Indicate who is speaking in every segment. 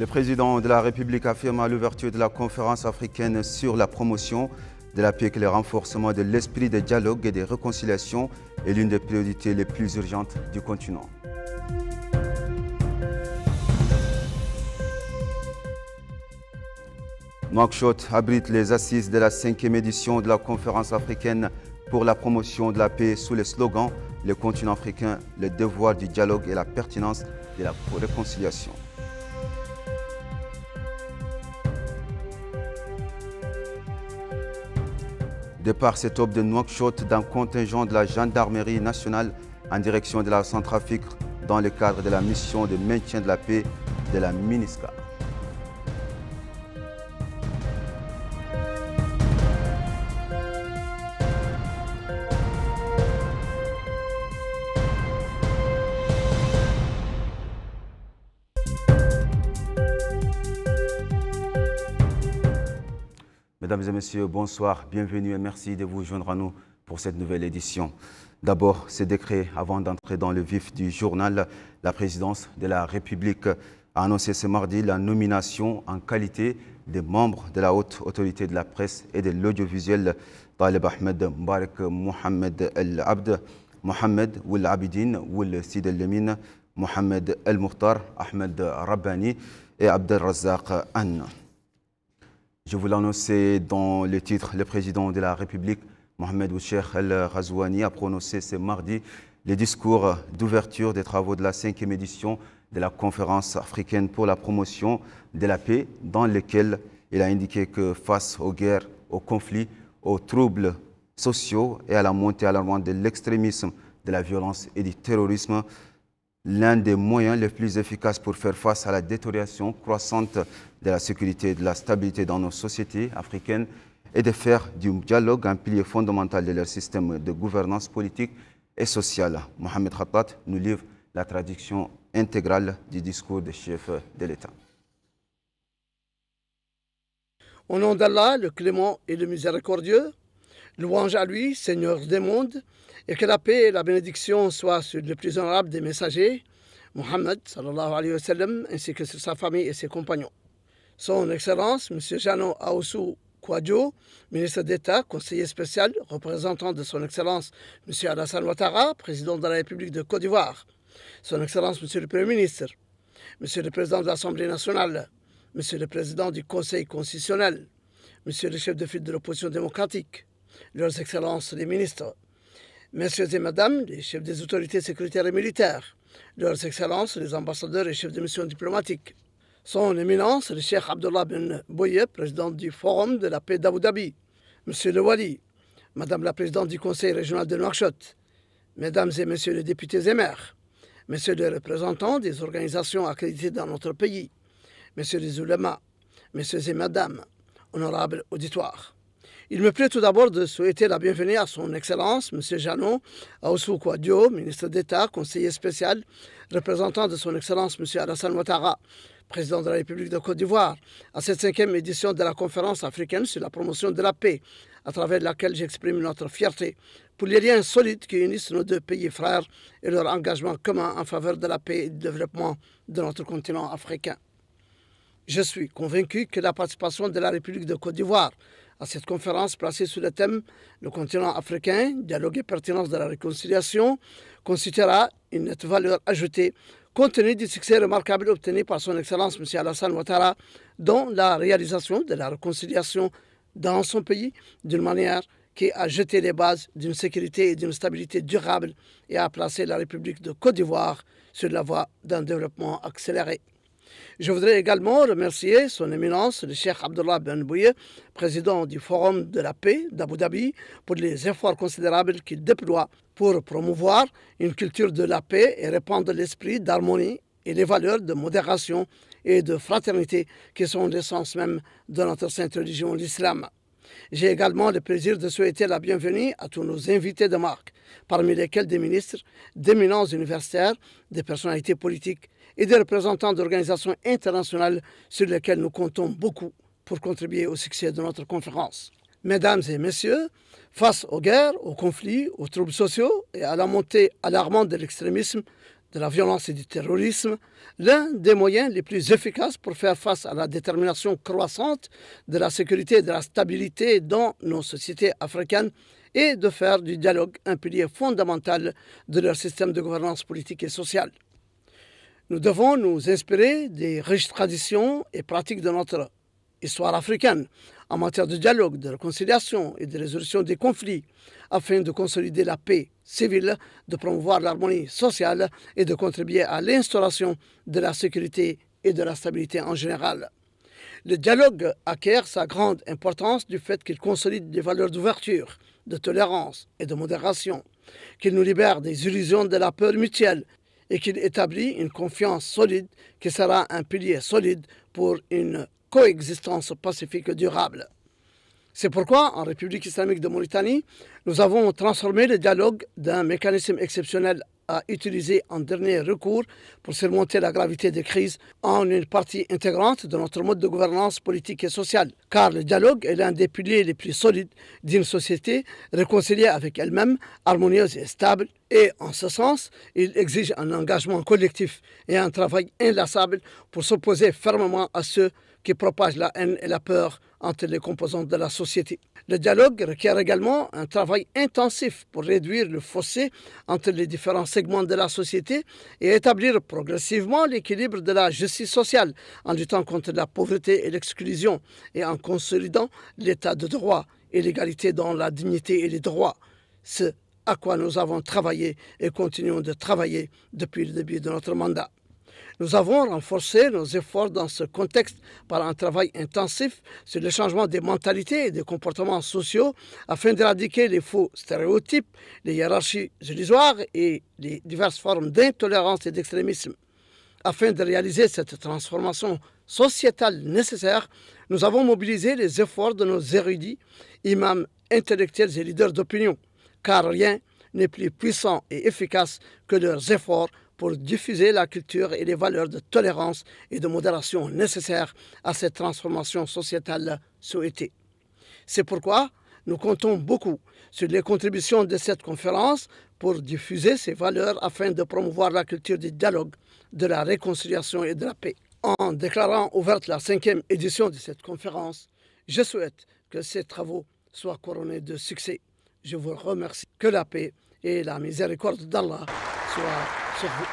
Speaker 1: Le président de la République affirme à l'ouverture de la conférence africaine sur la promotion de la paix que le renforcement de l'esprit de dialogue et de réconciliation est l'une des priorités les plus urgentes du continent. Nouakchott abrite les assises de la 5e édition de la conférence africaine pour la promotion de la paix sous le slogan « Le continent africain, le devoir du dialogue et la pertinence de la réconciliation ». Départ cet aube de Nouakchott d'un contingent de la gendarmerie nationale en direction de la Centrafrique dans le cadre de la mission de maintien de la paix de la MINUSCA. Mesdames et messieurs, bonsoir, bienvenue et merci de vous joindre à nous pour cette nouvelle édition. D'abord, ce décret, avant d'entrer dans le vif du journal, la présidence de la République a annoncé ce mardi la nomination en qualité des membres de la haute autorité de la presse et de l'audiovisuel Taleb Ahmed Mbarak Mohamed El Abd, Mohamed Ould Abidine Ould Sid El Lemine, Mohamed El Mukhtar, Ahmed Rabbani et Abdelrazak Anne. Je vous l'annonçais dans le titre, le président de la République, Mohamed Ould Cheikh El Ghazouani, a prononcé ce mardi le discours d'ouverture des travaux de la 5e édition de la conférence africaine pour la promotion de la paix, dans lequel il a indiqué que face aux guerres, aux conflits, aux troubles sociaux et à la montée alarmante de l'extrémisme, de la violence et du terrorisme, l'un des moyens les plus efficaces pour faire face à la détérioration croissante de la sécurité et de la stabilité dans nos sociétés africaines est de faire du dialogue un pilier fondamental de leur système de gouvernance politique et sociale. Mohamed Khattat nous livre la traduction intégrale du discours du chef de l'État.
Speaker 2: Au nom d'Allah, le clément et le miséricordieux, louange à lui, Seigneur des mondes, et que la paix et la bénédiction soient sur le plus honorable des messagers, Mohammed sallallahu alayhi wa sallam, ainsi que sur sa famille et ses compagnons. Son Excellence, M. Jano Ahoussou Kouadio, ministre d'État, conseiller spécial, représentant de Son Excellence, M. Alassane Ouattara, président de la République de Côte d'Ivoire, Son Excellence, M. le Premier ministre, M. le Président de l'Assemblée nationale, M. le Président du Conseil constitutionnel, M. le chef de file de l'opposition démocratique, Leurs Excellences les ministres, Messieurs et Mesdames, les chefs des autorités sécuritaires et militaires, Leurs Excellences, les ambassadeurs et chefs de mission diplomatique, Son Éminence, le Cheikh Abdullah Ben Boye, président du Forum de la paix d'Abu Dhabi, Monsieur le Wali, Madame la présidente du Conseil régional de Nouakchott, Mesdames et Messieurs les députés et maires, Messieurs les représentants des organisations accréditées dans notre pays, Messieurs les oulémas, Messieurs et Mesdames, honorables auditoires. Il me plaît tout d'abord de souhaiter la bienvenue à Son Excellence, M. Jano Ahoussou Kouadio, ministre d'État, conseiller spécial, représentant de Son Excellence, M. Alassane Ouattara, président de la République de Côte d'Ivoire, à cette 5e édition de la conférence africaine sur la promotion de la paix, à travers laquelle j'exprime notre fierté pour les liens solides qui unissent nos deux pays frères et leur engagement commun en faveur de la paix et du développement de notre continent africain. Je suis convaincu que la participation de la République de Côte d'Ivoire à cette conférence placée sous le thème « Le continent africain, dialogue et pertinence de la réconciliation » constituera une nette valeur ajoutée compte tenu du succès remarquable obtenu par Son Excellence M. Alassane Ouattara dans la réalisation de la réconciliation dans son pays d'une manière qui a jeté les bases d'une sécurité et d'une stabilité durable et a placé la République de Côte d'Ivoire sur la voie d'un développement accéléré. Je voudrais également remercier Son Éminence, le Cheikh Abdullah Ben Boye, président du Forum de la paix d'Abu Dhabi, pour les efforts considérables qu'il déploie pour promouvoir une culture de la paix et répandre l'esprit d'harmonie et les valeurs de modération et de fraternité qui sont l'essence même de notre sainte religion, l'islam. J'ai également le plaisir de souhaiter la bienvenue à tous nos invités de marque, parmi lesquels des ministres, d'éminents universitaires, des personnalités politiques et des représentants d'organisations internationales sur lesquelles nous comptons beaucoup pour contribuer au succès de notre conférence. Mesdames et messieurs, face aux guerres, aux conflits, aux troubles sociaux et à la montée alarmante de l'extrémisme, de la violence et du terrorisme, l'un des moyens les plus efficaces pour faire face à la détermination croissante de la sécurité et de la stabilité dans nos sociétés africaines est de faire du dialogue un pilier fondamental de leur système de gouvernance politique et sociale. Nous devons nous inspirer des riches traditions et pratiques de notre histoire africaine en matière de dialogue, de réconciliation et de résolution des conflits, afin de consolider la paix civile, de promouvoir l'harmonie sociale et de contribuer à l'instauration de la sécurité et de la stabilité en général. Le dialogue acquiert sa grande importance du fait qu'il consolide des valeurs d'ouverture, de tolérance et de modération, qu'il nous libère des illusions de la peur mutuelle et qu'il établit une confiance solide qui sera un pilier solide pour une coexistence pacifique durable. C'est pourquoi, en République islamique de Mauritanie, nous avons transformé le dialogue d'un mécanisme exceptionnel à utiliser en dernier recours pour surmonter la gravité des crises en une partie intégrante de notre mode de gouvernance politique et sociale. Car le dialogue est l'un des piliers les plus solides d'une société réconciliée avec elle-même, harmonieuse et stable. Et en ce sens, il exige un engagement collectif et un travail inlassable pour s'opposer fermement à ceux qui propagent la haine et la peur entre les composantes de la société. Le dialogue requiert également un travail intensif pour réduire le fossé entre les différents segments de la société et établir progressivement l'équilibre de la justice sociale en luttant contre la pauvreté et l'exclusion et en consolidant l'état de droit et l'égalité dans la dignité et les droits. Ce à quoi nous avons travaillé et continuons de travailler depuis le début de notre mandat. Nous avons renforcé nos efforts dans ce contexte par un travail intensif sur le changement des mentalités et des comportements sociaux afin d'éradiquer les faux stéréotypes, les hiérarchies illusoires et les diverses formes d'intolérance et d'extrémisme. Afin de réaliser cette transformation sociétale nécessaire, nous avons mobilisé les efforts de nos érudits, imams, intellectuels et leaders d'opinion, car rien n'est plus puissant et efficace que leurs efforts pour diffuser la culture et les valeurs de tolérance et de modération nécessaires à cette transformation sociétale souhaitée. C'est pourquoi nous comptons beaucoup sur les contributions de cette conférence pour diffuser ces valeurs afin de promouvoir la culture du dialogue, de la réconciliation et de la paix. En déclarant ouverte la 5e édition de cette conférence, je souhaite que ces travaux soient couronnés de succès. Je vous remercie. Que la paix et la miséricorde d'Allah soient sur vous.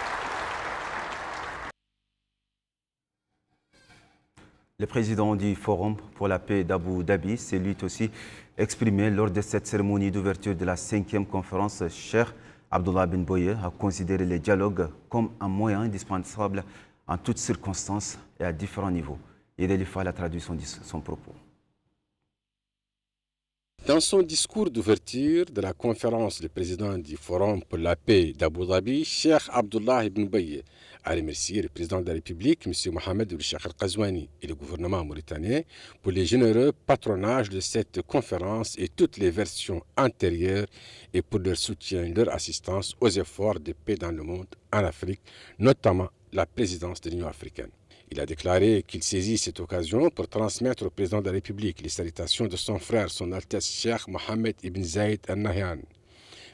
Speaker 1: Le président du Forum pour la paix d'Abu Dhabi s'est lui aussi exprimé lors de cette cérémonie d'ouverture de la 5e conférence. Cheikh Abdullah bin Boye a considéré le dialogue comme un moyen indispensable en toutes circonstances et à différents niveaux. Il est la traduction de son propos.
Speaker 3: Dans son discours d'ouverture de la conférence, le président du Forum pour la paix d'Abu Dhabi, Cheikh Abdullah ibn Boye, a remercié le président de la République, M. Mohamed Ould Cheikh Al-Qazouani, et le gouvernement mauritanien pour les généreux patronages de cette conférence et toutes les versions antérieures et pour leur soutien et leur assistance aux efforts de paix dans le monde, en Afrique, notamment la présidence de l'Union africaine. Il a déclaré qu'il saisit cette occasion pour transmettre au président de la République les salutations de son frère, son Altesse Cheikh Mohammed ibn Zayed Al Nahyan,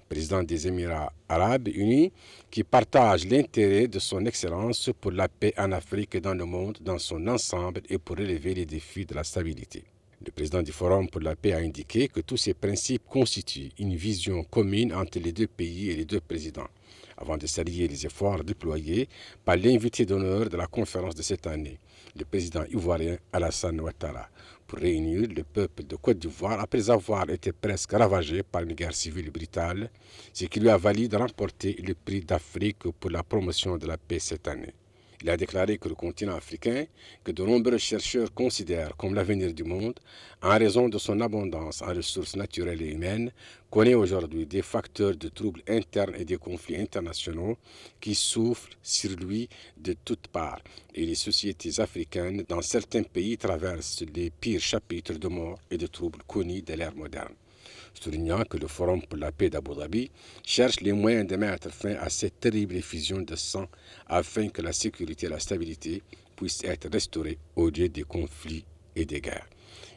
Speaker 3: président des Émirats arabes unis, qui partage l'intérêt de son Excellence pour la paix en Afrique et dans le monde dans son ensemble et pour relever les défis de la stabilité. Le président du Forum pour la paix a indiqué que tous ces principes constituent une vision commune entre les deux pays et les deux présidents, avant de saluer les efforts déployés par l'invité d'honneur de la conférence de cette année, le président ivoirien Alassane Ouattara, pour réunir le peuple de Côte d'Ivoire après avoir été presque ravagé par une guerre civile brutale, ce qui lui a valu de remporter le prix d'Afrique pour la promotion de la paix cette année. Il a déclaré que le continent africain, que de nombreux chercheurs considèrent comme l'avenir du monde, en raison de son abondance en ressources naturelles et humaines, connaît aujourd'hui des facteurs de troubles internes et des conflits internationaux qui soufflent sur lui de toutes parts, et les sociétés africaines dans certains pays traversent les pires chapitres de mort et de troubles connus de l'ère moderne. Soulignant que le Forum pour la paix d'Abu Dhabi cherche les moyens de mettre fin à cette terrible effusion de sang afin que la sécurité et la stabilité puissent être restaurées au lieu des conflits et des guerres.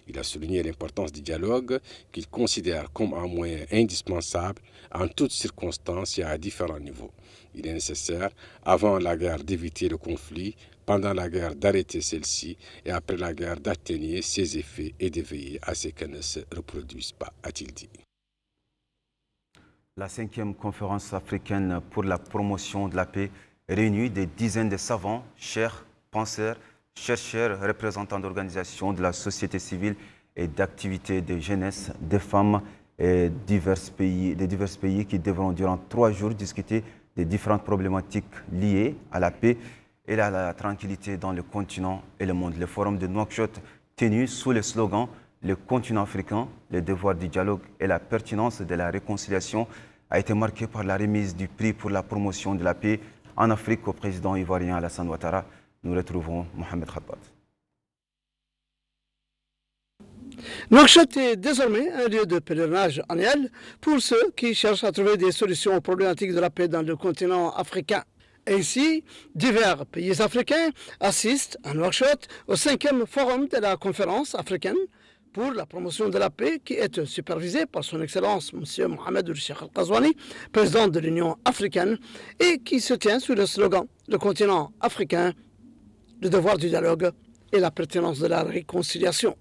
Speaker 3: Il a souligné l'importance du dialogue qu'il considère comme un moyen indispensable en toutes circonstances et à différents niveaux. Il est nécessaire, avant la guerre, d'éviter le conflit, pendant la guerre d'arrêter celle-ci et après la guerre d'atténuer ses effets et de veiller à ce qu'elle ne se reproduise pas, a-t-il dit.
Speaker 1: La 5e conférence africaine pour la promotion de la paix réunit des dizaines de savants, chers, penseurs, chercheurs, représentants d'organisations de la société civile et d'activités de jeunesse, des femmes et des divers pays qui devront durant 3 jours discuter des différentes problématiques liées à la paix et à la tranquillité dans le continent et le monde. Le forum de Nouakchott, tenu sous le slogan « Le continent africain, le devoir du dialogue et la pertinence de la réconciliation » a été marqué par la remise du prix pour la promotion de la paix en Afrique au président ivoirien Alassane Ouattara. Nous retrouvons Mohamed Khatbat.
Speaker 2: Nouakchott est désormais un lieu de pèlerinage annuel pour ceux qui cherchent à trouver des solutions aux problématiques de la paix dans le continent africain. Ainsi, divers pays africains assistent à Nouakchott au 5e forum de la conférence africaine pour la promotion de la paix qui est supervisé par son Excellence M. Mohamed Cheikh Al-Qazouani, président de l'Union africaine, et qui se tient sous le slogan « Le continent africain, le devoir du dialogue et la pertinence de la réconciliation ».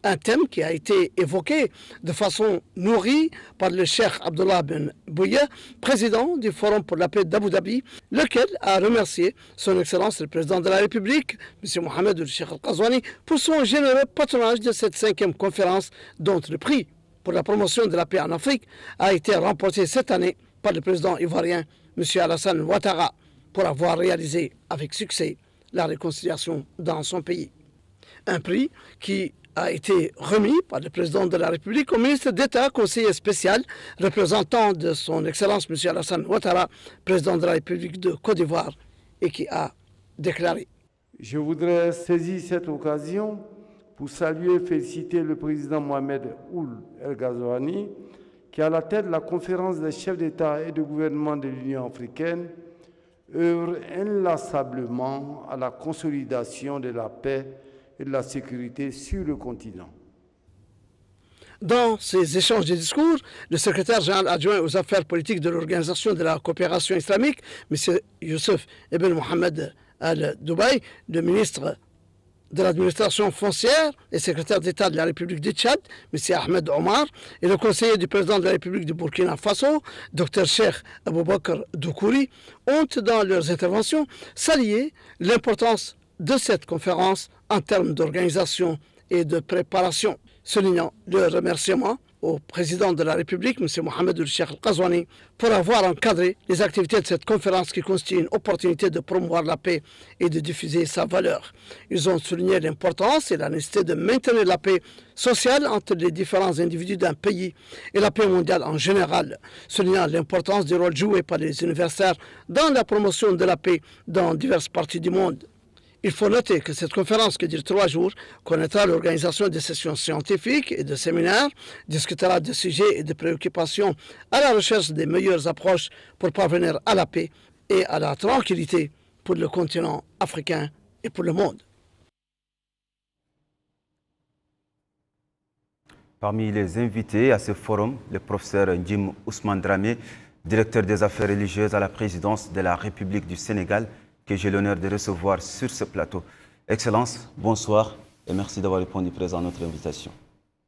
Speaker 2: Un thème qui a été évoqué de façon nourrie par le Cheikh Abdullah Ben Bouya, président du Forum pour la paix d'Abu Dhabi, lequel a remercié son Excellence le Président de la République, M. Mohamed Cheikh Al-Qazouani, pour son généreux patronage de cette 5e conférence dont le prix pour la promotion de la paix en Afrique a été remporté cette année par le président ivoirien, M. Alassane Ouattara, pour avoir réalisé avec succès la réconciliation dans son pays. Un prix qui a été remis par le président de la République au ministre d'État, conseiller spécial, représentant de son Excellence M. Alassane Ouattara, président de la République de Côte d'Ivoire, et qui a déclaré.
Speaker 4: Je voudrais saisir cette occasion pour saluer et féliciter le président Mohamed Ould El Ghazouani, qui, à la tête de la conférence des chefs d'État et de gouvernement de l'Union africaine, œuvre inlassablement à la consolidation de la paix et de la sécurité sur le continent.
Speaker 2: Dans ces échanges de discours, le secrétaire général adjoint aux affaires politiques de l'Organisation de la coopération islamique, M. Youssef Ibn Mohamed Al-Dubaï, le ministre de l'administration foncière et secrétaire d'État de la République du Tchad, M. Ahmed Omar, et le conseiller du président de la République du Burkina Faso, Dr Cheikh Aboubakar Doukouri, ont, dans leurs interventions, salué l'importance de cette conférence en termes d'organisation et de préparation, soulignant le remerciement au président de la République, M. Mohamed Cheikh Al-Qazouani, pour avoir encadré les activités de cette conférence qui constitue une opportunité de promouvoir la paix et de diffuser sa valeur. Ils ont souligné l'importance et la nécessité de maintenir la paix sociale entre les différents individus d'un pays et la paix mondiale en général, soulignant l'importance du rôle joué par les universitaires dans la promotion de la paix dans diverses parties du monde. Il faut noter que cette conférence, qui dure 3 jours, connaîtra l'organisation de sessions scientifiques et de séminaires, discutera de sujets et de préoccupations à la recherche des meilleures approches pour parvenir à la paix et à la tranquillité pour le continent africain et pour le monde.
Speaker 1: Parmi les invités à ce forum, le professeur Njim Ousmane Dramé, directeur des affaires religieuses à la présidence de la République du Sénégal, que j'ai l'honneur de recevoir sur ce plateau. Excellence, bonsoir et merci d'avoir répondu présent à notre invitation.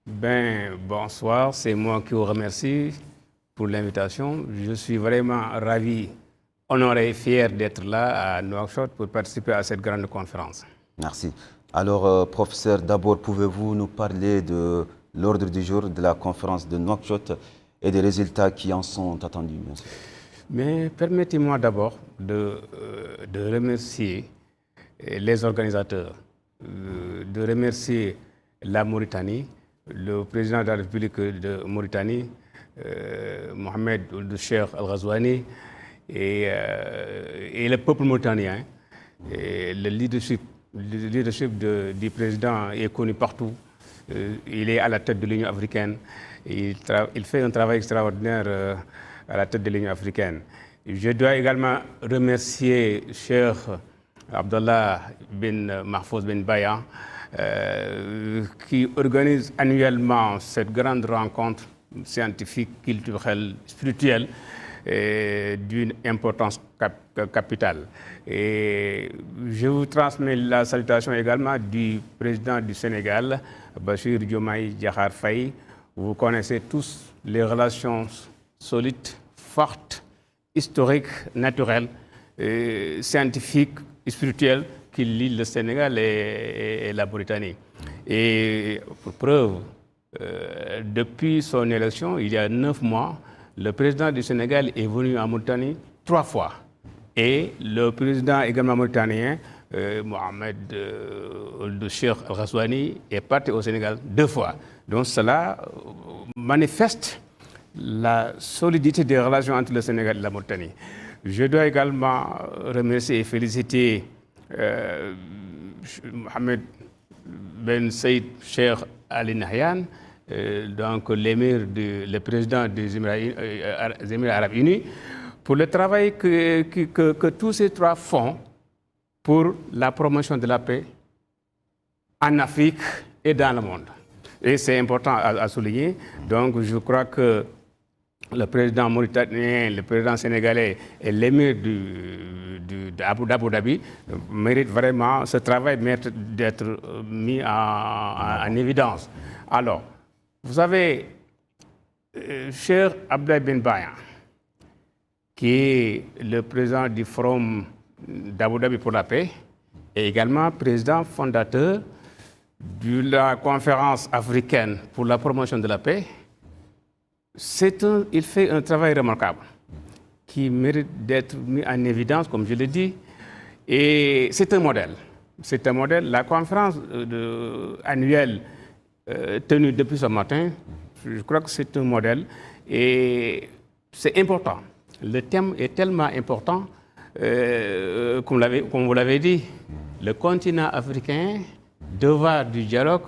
Speaker 5: Bonsoir, c'est moi qui vous remercie pour l'invitation. Je suis vraiment ravi, honoré et fier d'être là à Nouakchott pour participer à cette grande conférence.
Speaker 1: Merci. Alors, professeur, d'abord, pouvez-vous nous parler de l'ordre du jour de la conférence de Nouakchott et des résultats qui en sont attendus, bien sûr?
Speaker 5: Mais permettez-moi d'abord de remercier les organisateurs, de remercier la Mauritanie, le président de la République de Mauritanie, Mohamed Ould Cheikh Al-Ghazouani, et le peuple mauritanien. Et le leadership du président est connu partout. Il est à la tête de l'Union africaine. Il fait un travail extraordinaire à la tête de l'Union africaine. Je dois également remercier Cheikh Abdallah Ben Mahfouz Ben Baya, qui organise annuellement cette grande rencontre scientifique, culturelle, spirituelle d'une importance capitale. Et je vous transmets la salutation également du président du Sénégal, Bassirou Diomaye Diakhar Faye. Vous connaissez tous les relations solides, fortes, historiques, naturelles, scientifiques, spirituelles qui lient le Sénégal et la Mauritanie. Et pour preuve, depuis son élection, il y a 9 mois, le président du Sénégal est venu en Mauritanie 3 fois. Et le président également mauritanien, Mohamed Cheikh Al-Ghazouani, est parti au Sénégal 2 fois. Donc cela manifeste la solidité des relations entre le Sénégal et la Mauritanie. Je dois également remercier et féliciter Mohamed Ben Saïd Cheikh Ali Nahyan, donc le président des Émirats Arabes Unis, pour le travail que tous ces 3 font pour la promotion de la paix en Afrique et dans le monde. Et c'est important à souligner. Donc je crois que le président mauritanien, le président sénégalais et l'émir d'Abu Dhabi méritent vraiment ce travail d'être mis en évidence. Alors, vous savez, Cheikh Abdoulaye Ben Bayan, qui est le président du Forum d'Abu Dhabi pour la paix, et également président fondateur de la conférence africaine pour la promotion de la paix, il fait un travail remarquable qui mérite d'être mis en évidence, comme je l'ai dit, et c'est un modèle. C'est un modèle. La conférence annuelle tenue depuis ce matin, je crois que c'est un modèle et c'est important. Le thème est tellement important, comme vous l'avez dit, le continent africain, devoir du dialogue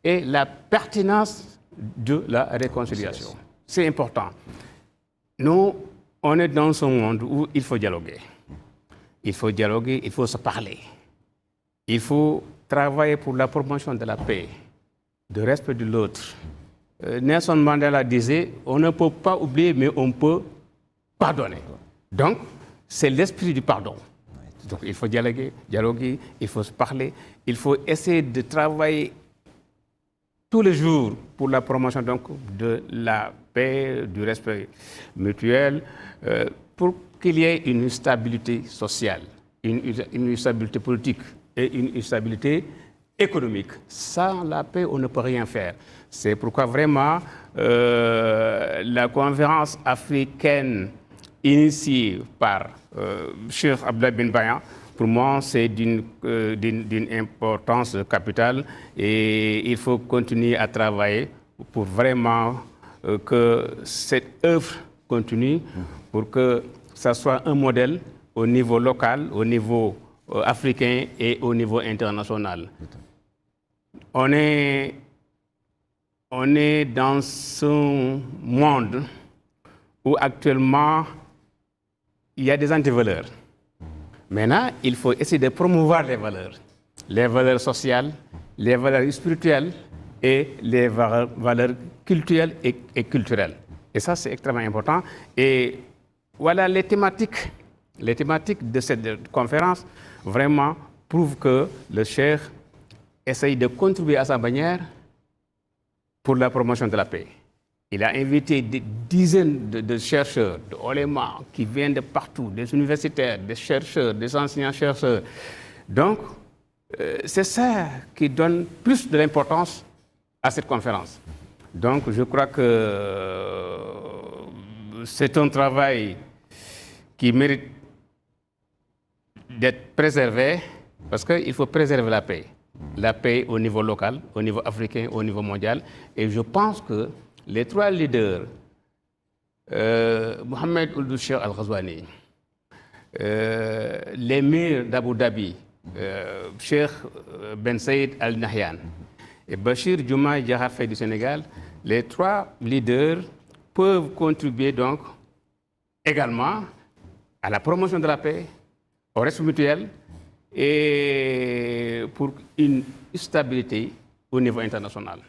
Speaker 5: et la pertinence de la réconciliation. C'est important. Nous, on est dans un monde où il faut dialoguer. Il faut dialoguer, il faut se parler. Il faut travailler pour la promotion de la paix, du respect de l'autre. Nelson Mandela disait, on ne peut pas oublier, mais on peut pardonner. Donc, c'est l'esprit du pardon. Donc, il faut dialoguer, il faut se parler, il faut essayer de travailler tous les jours pour la promotion donc, de la paix, du respect mutuel, pour qu'il y ait une stabilité sociale, une stabilité politique et une stabilité économique. Sans la paix, on ne peut rien faire. C'est pourquoi vraiment la conférence africaine initiée par Cheikh Abdoulaye Ben Bayan, pour moi, c'est d'une importance capitale et il faut continuer à travailler pour vraiment que cette œuvre continue, pour que ça soit un modèle au niveau local, au niveau africain et au niveau international. On est dans ce monde où actuellement il y a des antivaleurs. Maintenant, il faut essayer de promouvoir les valeurs sociales, les valeurs spirituelles et les valeurs culturelles et culturelles. Et ça, c'est extrêmement important. Et voilà les thématiques de cette conférence vraiment prouvent que le Cheikh essaye de contribuer à sa manière pour la promotion de la paix. Il a invité des dizaines de chercheurs, de oulémas, qui viennent de partout, des universitaires, des chercheurs, des enseignants-chercheurs. Donc, c'est ça qui donne plus de l'importance à cette conférence. Donc, je crois que c'est un travail qui mérite d'être préservé, parce qu'il faut préserver la paix. La paix au niveau local, au niveau africain, au niveau mondial. Et je pense que les 3 leaders, Mohamed Ould Cheikh Al-Ghazouani, l'émir d'Abu Dhabi, Cheikh Ben Saïd Al Nahyan et Bassirou Diomaye Diakhar Faye du Sénégal, les 3 leaders peuvent contribuer donc également à la promotion de la paix, au respect mutuel et pour une stabilité au niveau international.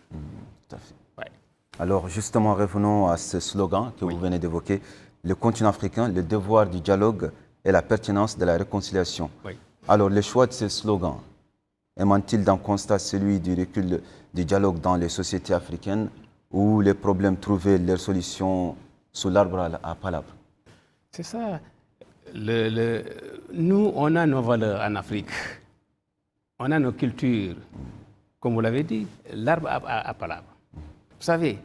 Speaker 1: Tout à fait.
Speaker 5: Ouais.
Speaker 1: Alors justement, revenons à ce slogan que vous venez d'évoquer. Le continent africain, le devoir du dialogue et la pertinence de la réconciliation.
Speaker 5: Oui.
Speaker 1: Alors le choix de ce slogan, émane-t-il d'un constat celui du recul du dialogue dans les sociétés africaines où les problèmes trouvaient leur solution sous l'arbre à palabres?
Speaker 5: C'est ça. Nous, on a nos valeurs en Afrique. On a nos cultures. Comme vous l'avez dit, l'arbre à palabres. Vous savez,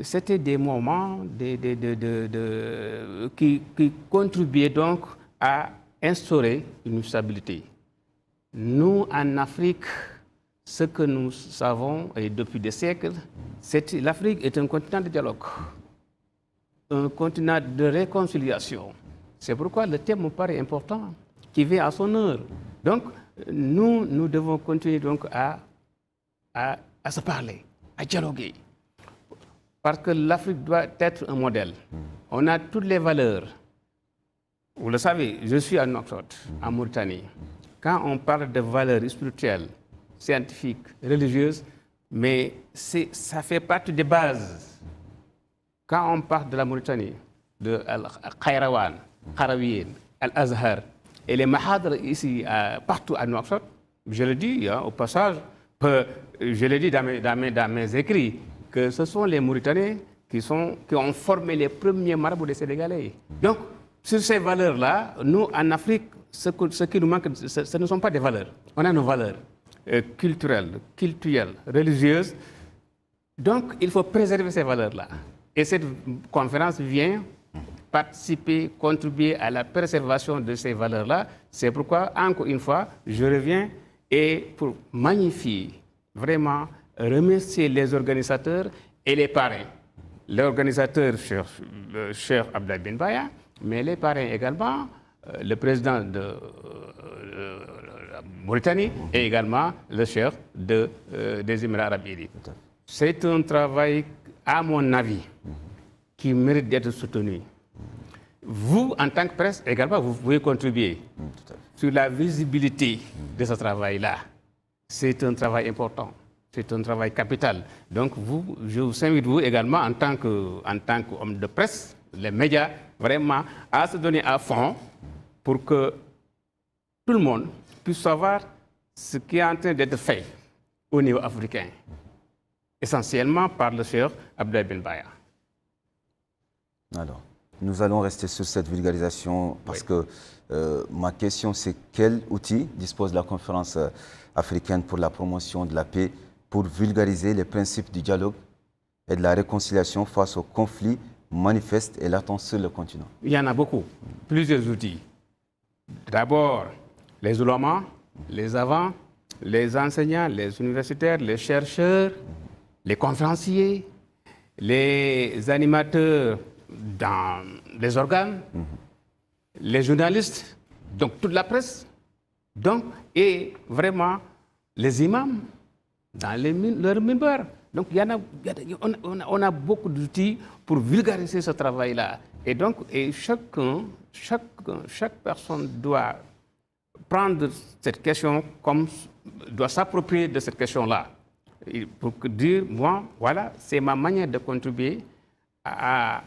Speaker 5: c'était des moments qui contribuaient donc à instaurer une stabilité. Nous, en Afrique, ce que nous savons, et depuis des siècles, c'est que l'Afrique est un continent de dialogue, un continent de réconciliation. C'est pourquoi le thème me paraît important, qui vient à son heure. Donc, nous devons continuer donc à se parler, à dialoguer. Parce que l'Afrique doit être un modèle. On a toutes les valeurs. Vous le savez, je suis à Nouakchott, en Mauritanie. Quand on parle de valeurs spirituelles, scientifiques, religieuses, mais ça fait partie des bases. Quand on parle de la Mauritanie, de Al-Khairawan, Kharawiyin, Al-Azhar, et les mahadres ici, partout à Nouakchott, je le dis au passage, je le dis dans mes écrits, que ce sont les Mauritaniens qui ont formé les premiers marabouts des Sénégalais. Donc, sur ces valeurs-là, nous, en Afrique, ce qui nous manque, ce ne sont pas des valeurs. On a nos valeurs culturelles, religieuses. Donc, il faut préserver ces valeurs-là. Et cette conférence vient participer, contribuer à la préservation de ces valeurs-là. C'est pourquoi, encore une fois, je reviens et pour magnifier, vraiment remercier les organisateurs et les parrains. L'organisateur, Cheikh Abdoulaye Ben Baya, mais les parrains également, le président de la Mauritanie et également le chef des Émirats arabes unis. C'est un travail, à mon avis, qui mérite d'être soutenu. Vous, en tant que presse, également, vous pouvez contribuer sur la visibilité de ce travail-là. C'est un travail important. C'est un travail capital. Donc, je vous invite, vous également, en tant qu'homme de presse, les médias, vraiment, à se donner à fond pour que tout le monde puisse savoir ce qui est en train d'être fait au niveau africain, essentiellement par le Cheikh Abdoulaye Ben Baya.
Speaker 1: Alors, nous allons rester sur cette vulgarisation parce que ma question, c'est quel outil dispose la conférence africaine pour la promotion de la paix pour vulgariser les principes du dialogue et de la réconciliation face aux conflits manifestes et latents sur le continent?
Speaker 5: Il y en a beaucoup, plusieurs outils. D'abord, les oulémas, les savants, les enseignants, les universitaires, les chercheurs, les conférenciers, les animateurs dans les organes, les journalistes, donc toute la presse, donc, et vraiment les imams dans leurs minbars. Donc, on a beaucoup d'outils pour vulgariser ce travail-là. Et donc, chaque personne doit prendre cette question doit s'approprier de cette question-là. Pour dire, moi, voilà, c'est ma manière de contribuer à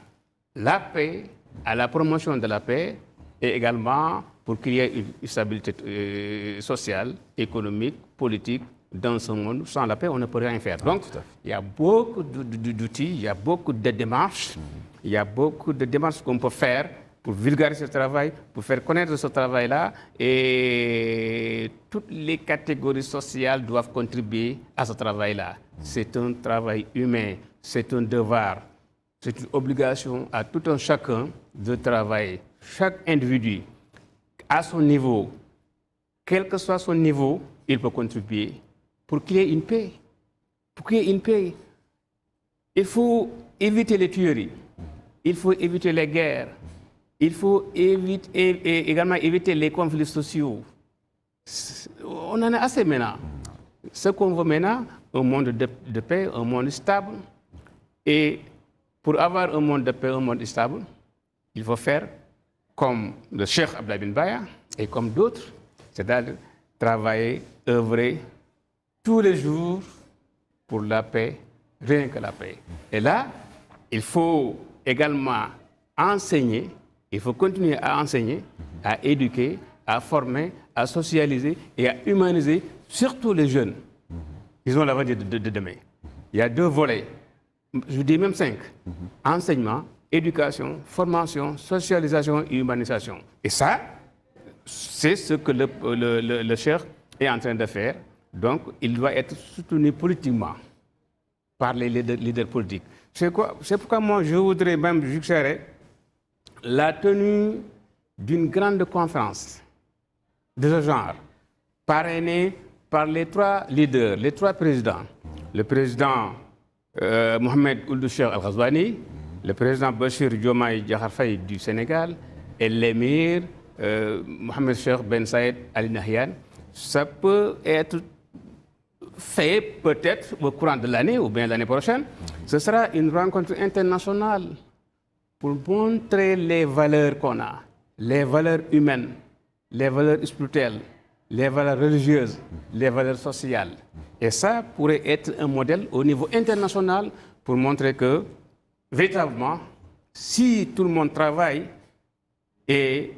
Speaker 5: la paix, à la promotion de la paix, et également pour qu'il y ait une stabilité sociale, économique, politique dans ce monde. Sans la paix, on ne peut rien faire. Donc, il y a beaucoup d'outils, il y a beaucoup de démarches, il y a beaucoup de démarches qu'on peut faire pour vulgariser ce travail, pour faire connaître ce travail-là. Et toutes les catégories sociales doivent contribuer à ce travail-là. C'est un travail humain, c'est un devoir, c'est une obligation à tout un chacun de travailler. Chaque individu, à son niveau, quel que soit son niveau, il peut contribuer pour qu'il y ait une paix. Pour qu'il y ait une paix, il faut éviter les tueries, il faut éviter les guerres, il faut également éviter les conflits sociaux. On en a assez maintenant. Ce qu'on veut maintenant, un monde de paix, un monde stable. Et pour avoir un monde de paix, un monde stable, il faut faire comme le Cheikh Abdoulaye Ben Baya et comme d'autres, c'est-à-dire travailler, œuvrer tous les jours pour la paix, rien que la paix. Et là, il faut également enseigner, il faut continuer à enseigner, à éduquer, à former, à socialiser et à humaniser, surtout les jeunes. Ils ont l'avenir de demain. Il y a 2 volets, je dis même 5. Enseignement, éducation, formation, socialisation et humanisation. Et ça, c'est ce que le cheikh est en train de faire. Donc, il doit être soutenu politiquement par les leaders politiques. C'est pourquoi moi, je voudrais même suggérer la tenue d'une grande conférence de ce genre, parrainée par les 3 leaders, les 3 présidents. Le président Mohamed Ould Cheikh Al Ghazouani, le président Bachir Diomaye Diakhar Faye du Sénégal et l'émir Mohamed Cheikh Ben Saïd Al Nahyan. Ça peut être fait peut-être au courant de l'année ou bien l'année prochaine. Ce sera une rencontre internationale pour montrer les valeurs qu'on a, les valeurs humaines, les valeurs spirituelles, les valeurs religieuses, les valeurs sociales. Et ça pourrait être un modèle au niveau international pour montrer que, véritablement, si tout le monde travaille, et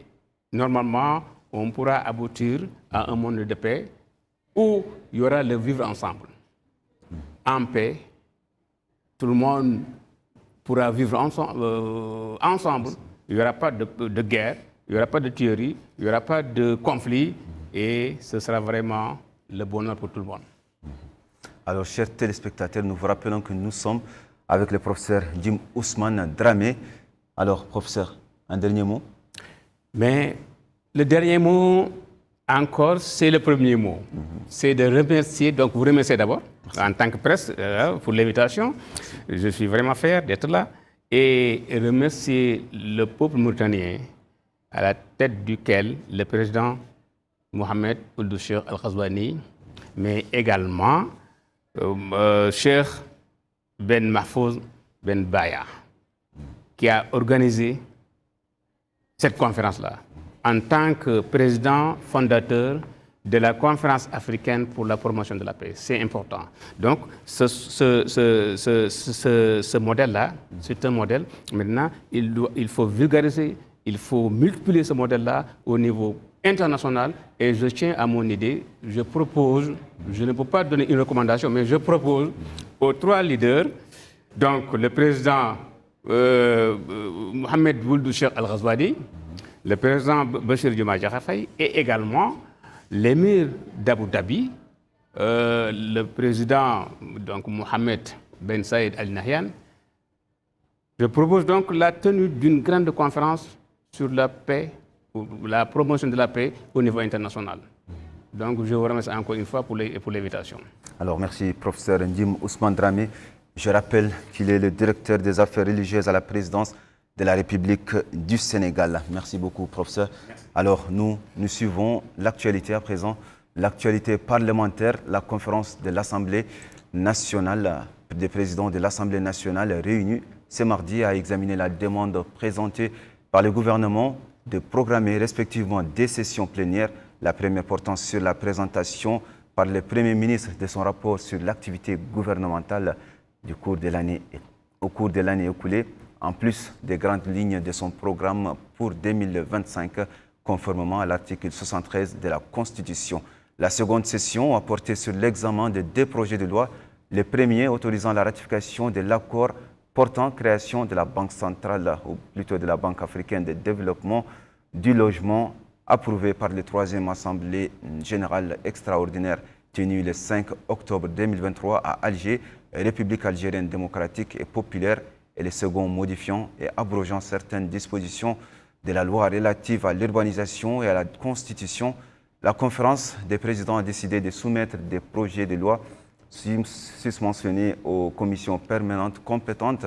Speaker 5: normalement, on pourra aboutir à un monde de paix où il y aura le vivre ensemble. En paix, tout le monde pourra vivre ensemble. Il n'y aura pas de guerre, il n'y aura pas de tuerie, il n'y aura pas de conflit, et ce sera vraiment le bonheur pour tout le monde.
Speaker 1: Alors, chers téléspectateurs, nous vous rappelons que nous sommes avec le professeur Jim Ousmane Dramé. Alors, professeur, un dernier mot?
Speaker 5: Mais le dernier mot, encore, c'est le premier mot. C'est de remercier, donc vous remerciez d'abord, en tant que presse, pour l'invitation. Je suis vraiment fier d'être là. Et remercier le peuple mauritanien, à la tête duquel le président Mohamed Ould Cheikh Al Ghazouani, mais également Cheikh Ben Mahfouz Ben Baya, qui a organisé cette conférence-là en tant que président fondateur de la conférence africaine pour la promotion de la paix. C'est important. Donc, ce modèle-là, c'est un modèle. Maintenant, il faut vulgariser, il faut multiplier ce modèle-là au niveau international. Et je tiens à mon idée, je propose, je ne peux pas donner une recommandation, mais je propose aux 3 leaders, donc le président Mohamed Ould Cheikh Al Ghazouani, le président Bachir Diomaye Diakhar Faye et également l'émir d'Abu Dhabi, le président donc, Mohamed Ben Saïd Al Nahyan. Je propose donc la tenue d'une grande conférence sur la paix, la promotion de la paix au niveau international. Donc je vous remercie encore une fois pour l'invitation.
Speaker 1: Alors merci professeur Jim Ousmane Dramé. Je rappelle qu'il est le directeur des affaires religieuses à la présidence de la République du Sénégal. Merci beaucoup, professeur. Merci. Alors, nous suivons l'actualité à présent, l'actualité parlementaire, la conférence de l'Assemblée nationale, des présidents de l'Assemblée nationale réunis ce mardi à examiner la demande présentée par le gouvernement de programmer respectivement des sessions plénières, la première portant sur la présentation par le Premier ministre de son rapport sur l'activité gouvernementale au cours de l'année écoulée, en plus des grandes lignes de son programme pour 2025, conformément à l'article 73 de la Constitution. La seconde session a porté sur l'examen de 2 projets de loi, le premier autorisant la ratification de l'accord portant création de la Banque centrale, ou plutôt de la Banque africaine de développement du logement, approuvé par la 3e Assemblée générale extraordinaire tenue le 5 octobre 2023 à Alger, République algérienne démocratique et populaire, et le second modifiant et abrogeant certaines dispositions de la loi relative à l'urbanisation et à la Constitution. La conférence des présidents a décidé de soumettre des projets de loi susmentionnés aux commissions permanentes compétentes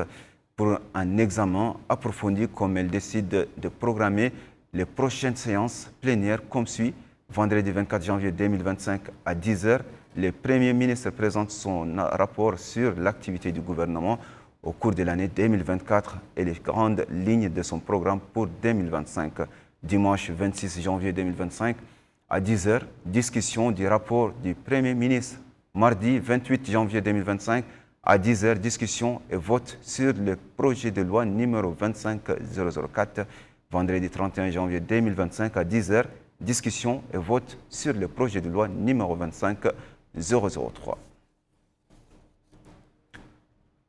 Speaker 1: pour un examen approfondi, comme elle décide de programmer les prochaines séances plénières comme suit. Vendredi 24 janvier 2025 à 10h, le Premier ministre présente son rapport sur l'activité du gouvernement au cours de l'année 2024 et les grandes lignes de son programme pour 2025. Dimanche 26 janvier 2025, À 10h, discussion du rapport du Premier ministre. Mardi 28 janvier 2025, à 10h, discussion et vote sur le projet de loi numéro 25004. Vendredi 31 janvier 2025, à 10h, discussion et vote sur le projet de loi numéro 25003.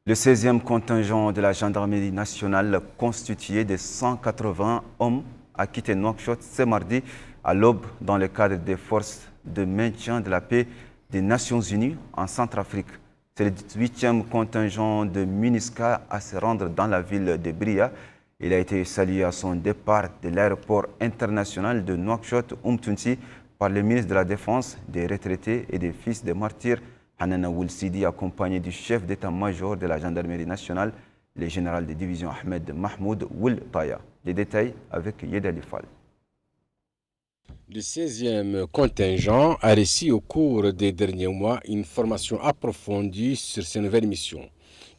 Speaker 1: Le 16e contingent de la gendarmerie nationale, constitué de 180 hommes, a quitté Nouakchott ce mardi à l'aube dans le cadre des forces de maintien de la paix des Nations Unies en Centrafrique. C'est le 8e contingent de MINUSCA à se rendre dans la ville de Bria. Il a été salué à son départ de l'aéroport international de Nouakchott-Oumtounti par le ministre de la Défense, des retraités et des fils des martyrs, Hanana Ould Sidi, accompagné du chef d'état-major de la gendarmerie nationale, le général de division Ahmed Mahmoud Ould Taya. Les détails avec Yeda Lifal.
Speaker 3: Le 16e contingent a reçu au cours des derniers mois une formation approfondie sur ces nouvelles missions,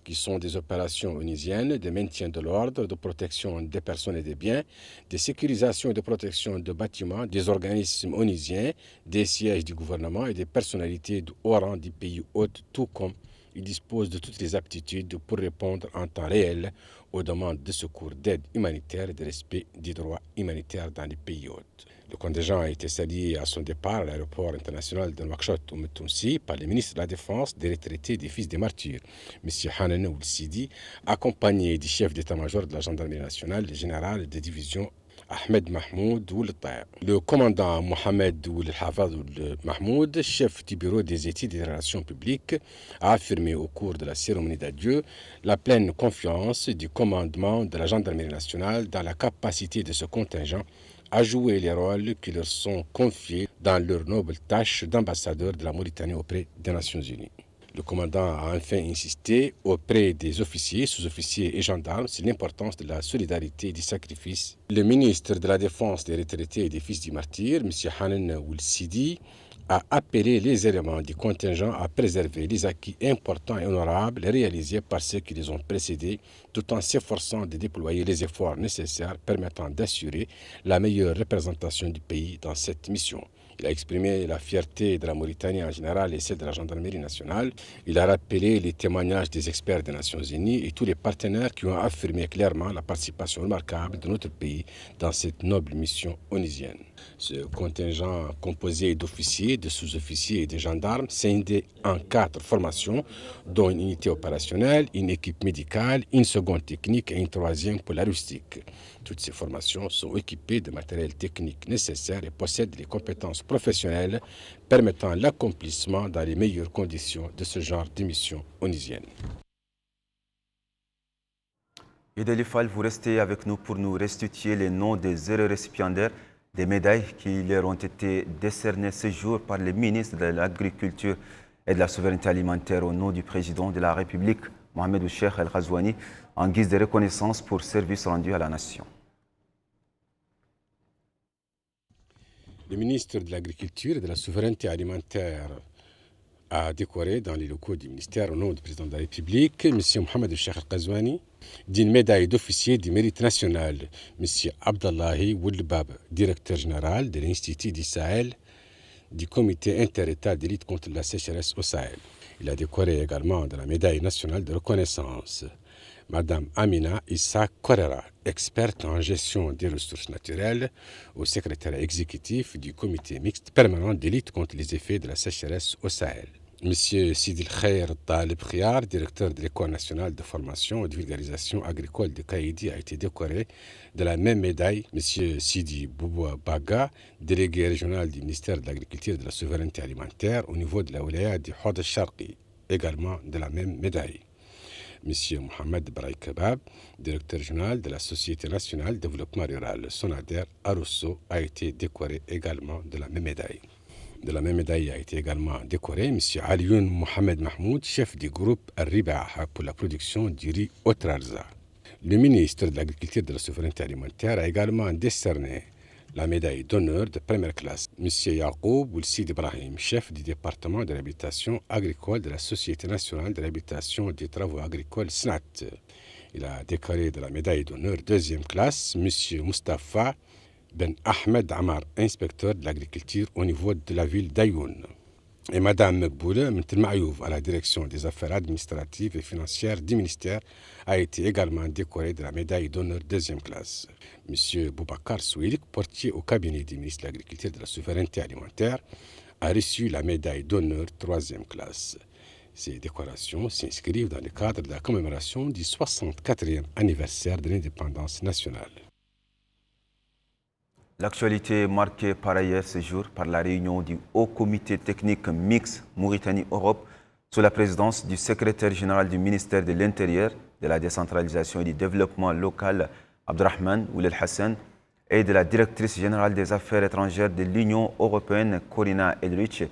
Speaker 3: qui sont des opérations onusiennes de maintien de l'ordre, de protection des personnes et des biens, de sécurisation et de protection de bâtiments, des organismes onusiens, des sièges du gouvernement et des personnalités de haut rang du pays hôte, tout comme ils disposent de toutes les aptitudes pour répondre en temps réel aux demandes de secours, d'aide humanitaire et de respect des droits humanitaires dans les pays hôtes. Le contingent a été salué à son départ à l'aéroport international de Nouakchott-Oumtounti par le ministre de la Défense, des retraités et des fils des martyrs, M. Hanana Ould Sidi, accompagné du chef d'état-major de la gendarmerie nationale, le général de division Ahmed Mahmoud Ould Taya. Le commandant Mohamed Ould Hafaz Ould Mahmoud, chef du bureau des études et des relations publiques, a affirmé au cours de la cérémonie d'adieu la pleine confiance du commandement de la gendarmerie nationale dans la capacité de ce contingent à jouer les rôles qui leur sont confiés dans leur noble tâche d'ambassadeur de la Mauritanie auprès des Nations Unies. Le commandant a enfin insisté auprès des officiers, sous-officiers et gendarmes sur l'importance de la solidarité et du sacrifice. Le ministre de la Défense, des retraités et des fils du martyr, M. Hanana Ould Sidi, a appelé les éléments du contingent à préserver les acquis importants et honorables réalisés par ceux qui les ont précédés, tout en s'efforçant de déployer les efforts nécessaires permettant d'assurer la meilleure représentation du pays dans cette mission. Il a exprimé la fierté de la Mauritanie en général et celle de la gendarmerie nationale. Il a rappelé les témoignages des experts des Nations Unies et tous les partenaires qui ont affirmé clairement la participation remarquable de notre pays dans cette noble mission onusienne. Ce contingent composé d'officiers, de sous-officiers et de gendarmes scindé en 4 formations, dont une unité opérationnelle, une équipe médicale, une seconde technique et une troisième pour la rustique. Toutes ces formations sont équipées de matériel technique nécessaire et possèdent les compétences professionnelles permettant l'accomplissement dans les meilleures conditions de ce genre de mission onusienne.
Speaker 1: Yedelifal, vous restez avec nous pour nous restituer les noms des heureux récipiendaires des médailles qui leur ont été décernées ce jour par le ministre de l'Agriculture et de la Souveraineté alimentaire au nom du président de la République, Mohamed Ould Cheikh El Ghazouani, en guise de reconnaissance pour service rendu à la nation.
Speaker 3: Le ministre de l'Agriculture et de la Souveraineté alimentaire a décoré dans les locaux du ministère au nom du président de la République, M. Mohamed Ould Cheikh El Ghazouani, d'une médaille d'officier du mérite national, M. Abdallahi Ould Bab, directeur général de l'Institut du Sahel, du comité inter-État de lutte contre la sécheresse au Sahel. Il a décoré également de la médaille nationale de reconnaissance Madame Amina Issa Korera, experte en gestion des ressources naturelles, au secrétariat exécutif du comité mixte permanent de lutte contre les effets de la sécheresse au Sahel. Monsieur Sidi Khair Talib Khiar, directeur de l'École nationale de formation et de vulgarisation agricole de Kaïdi, a été décoré de la même médaille. Monsieur Sidi Bouba Baga, délégué régional du ministère de l'Agriculture et de la Souveraineté alimentaire au niveau de la wilaya du Hod al-Sharqi, également de la même médaille. Monsieur Mohamed Braï Kebab, directeur régional de la Société nationale de développement rural, Sonader Arosso, a été décoré également de la même médaille. De la même médaille a été également décoré M. Alioun Mohamed Mahmoud, chef du groupe Al-Ribaha pour la production du riz Otrarza. Le ministre de l'Agriculture et de la Souveraineté alimentaire a également décerné la médaille d'honneur de première classe M. Yacoub Ould Sidi Ibrahim, chef du département de l'habitation agricole de la Société nationale de l'habitation et des travaux agricoles SNAT. Il a décoré de la médaille d'honneur deuxième classe M. Mustapha Ben Ahmed Amar, inspecteur de l'agriculture au niveau de la ville d'Ayoun. Et Mme Mekboule Mentelmayouf, à la direction des affaires administratives et financières du ministère, a été également décoré de la médaille d'honneur deuxième classe. M. Boubacar Souilik, portier au cabinet du ministre de l'Agriculture et de la Souveraineté alimentaire, a reçu la médaille d'honneur troisième classe. Ces décorations s'inscrivent dans le cadre de la commémoration du 64e anniversaire de l'indépendance nationale.
Speaker 1: L'actualité est marquée par ailleurs ce jour par la réunion du Haut Comité technique mixte Mauritanie-Europe sous la présidence du secrétaire général du ministère de l'Intérieur, de la décentralisation et du développement local, Abderrahmane Oulel Hassan, et de la directrice générale des affaires étrangères de l'Union européenne, Corina Elrich.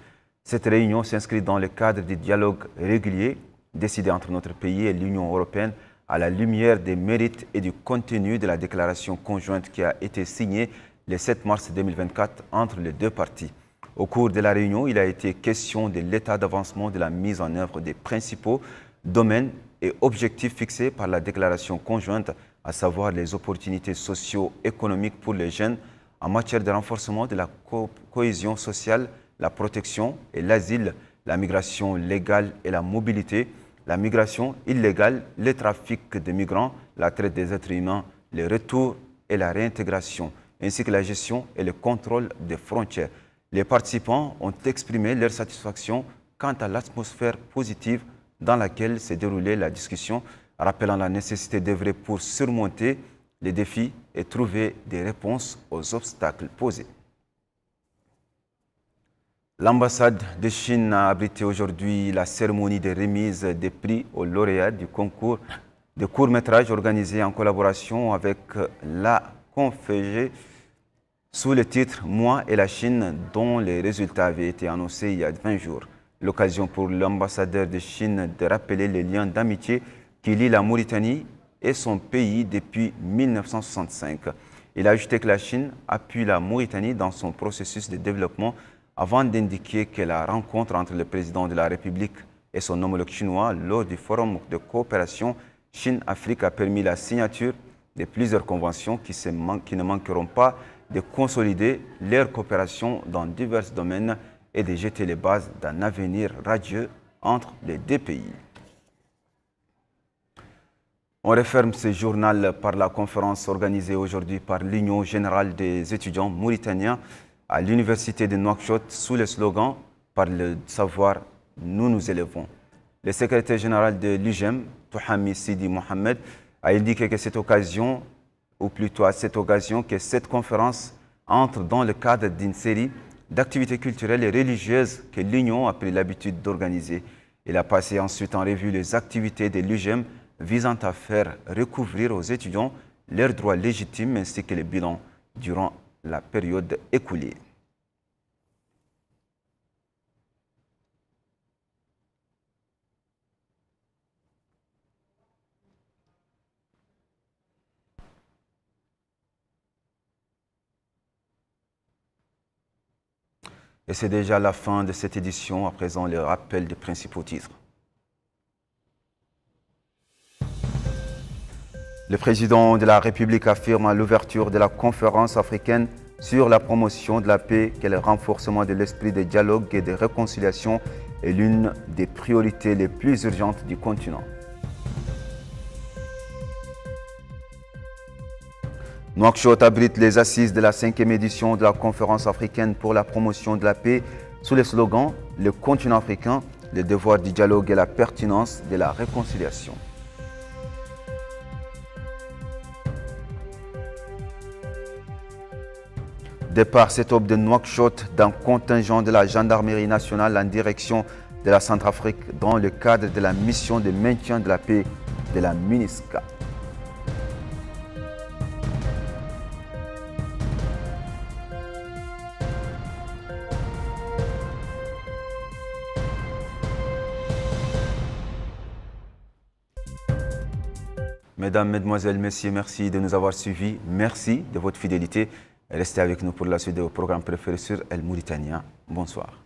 Speaker 1: Cette réunion s'inscrit dans le cadre du dialogue régulier décidé entre notre pays et l'Union européenne à la lumière des mérites et du contenu de la déclaration conjointe qui a été signée le 7 mars 2024 entre les deux parties. Au cours de la réunion, il a été question de l'état d'avancement de la mise en œuvre des principaux domaines et objectifs fixés par la déclaration conjointe, à savoir les opportunités socio-économiques pour les jeunes en matière de renforcement de la cohésion sociale, la protection et l'asile, la migration légale et la mobilité, la migration illégale, le trafic de migrants, la traite des êtres humains, le retour et la réintégration, ainsi que la gestion et le contrôle des frontières. Les participants ont exprimé leur satisfaction quant à l'atmosphère positive dans laquelle s'est déroulée la discussion, rappelant la nécessité d'œuvrer pour surmonter les défis et trouver des réponses aux obstacles posés. L'ambassade de Chine a abrité aujourd'hui la cérémonie de remise des prix aux lauréats du concours de court-métrage organisé en collaboration avec la Confédération sous le titre « Moi et la Chine » dont les résultats avaient été annoncés il y a 20 jours. L'occasion pour l'ambassadeur de Chine de rappeler les liens d'amitié qui lient la Mauritanie et son pays depuis 1965. Il a ajouté que la Chine appuie la Mauritanie dans son processus de développement avant d'indiquer que la rencontre entre le président de la République et son homologue chinois lors du forum de coopération Chine-Afrique a permis la signature de plusieurs conventions qui ne manqueront pas de consolider leur coopération dans divers domaines et de jeter les bases d'un avenir radieux entre les deux pays. On referme ce journal par la conférence organisée aujourd'hui par l'Union générale des étudiants mauritaniens à l'université de Nouakchott sous le slogan « Par le savoir, nous nous élevons ». Le secrétaire général de l'UGEM, Touhami Sidi Mohamed, a indiqué que cette occasion, ou plutôt à cette occasion, que cette conférence entre dans le cadre d'une série d'activités culturelles et religieuses que l'Union a pris l'habitude d'organiser. Il a passé ensuite en revue les activités de l'UGEM visant à faire recouvrir aux étudiants leurs droits légitimes ainsi que le bilan durant la période écoulée. Et c'est déjà la fin de cette édition. À présent, le rappel des principaux titres. Le président de la République affirme à l'ouverture de la conférence africaine sur la promotion de la paix que le renforcement de l'esprit de dialogue et de réconciliation est l'une des priorités les plus urgentes du continent. Nouakchott abrite les assises de la 5e édition de la conférence africaine pour la promotion de la paix sous le slogan « Le continent africain, le devoir du dialogue et la pertinence de la réconciliation ». Départ cette aube de Nouakchott d'un contingent de la gendarmerie nationale en direction de la Centrafrique dans le cadre de la mission de maintien de la paix de la MINUSCA. Mesdames, Mesdemoiselles, Messieurs, merci de nous avoir suivis. Merci de votre fidélité. Restez avec nous pour la suite de vos programmes préférés sur El Mauritanien. Bonsoir.